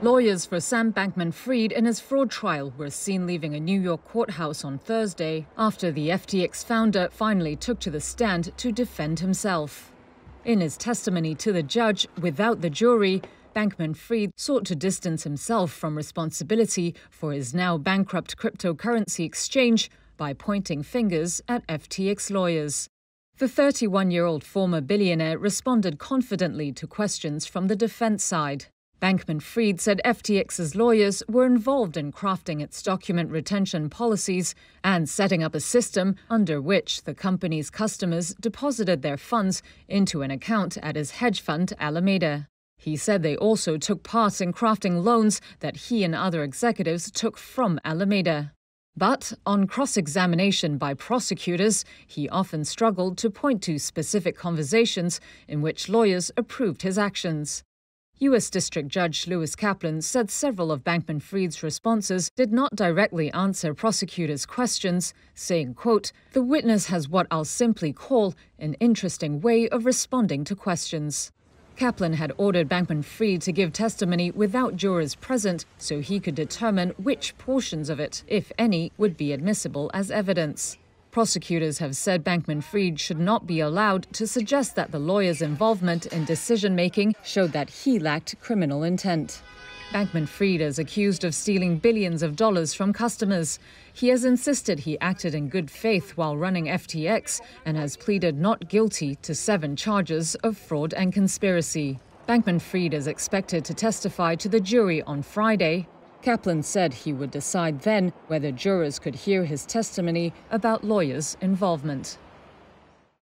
Lawyers for Sam Bankman-Fried in his fraud trial were seen leaving a New York courthouse on Thursday after the FTX founder finally took to the stand to defend himself. In his testimony to the judge without the jury, Bankman-Fried sought to distance himself from responsibility for his now-bankrupt cryptocurrency exchange by pointing fingers at FTX lawyers. The 31-year-old former billionaire responded confidently to questions from the defense side. Bankman-Fried said FTX's lawyers were involved in crafting its document retention policies and setting up a system under which the company's customers deposited their funds into an account at his hedge fund, Alameda. He said they also took part in crafting loans that he and other executives took from Alameda. But on cross-examination by prosecutors, he often struggled to point to specific conversations in which lawyers approved his actions. U.S. District Judge Lewis Kaplan said several of Bankman-Fried's responses did not directly answer prosecutors' questions, saying, quote, "The witness has what I'll simply call an interesting way of responding to questions." Kaplan had ordered Bankman-Fried to give testimony without jurors present so he could determine which portions of it, if any, would be admissible as evidence. Prosecutors have said Bankman-Fried should not be allowed to suggest that the lawyer's involvement in decision-making showed that he lacked criminal intent. Bankman-Fried is accused of stealing billions of dollars from customers. He has insisted he acted in good faith while running FTX and has pleaded not guilty to 7 charges of fraud and conspiracy. Bankman-Fried is expected to testify to the jury on Friday. Kaplan said he would decide then whether jurors could hear his testimony about lawyers' involvement.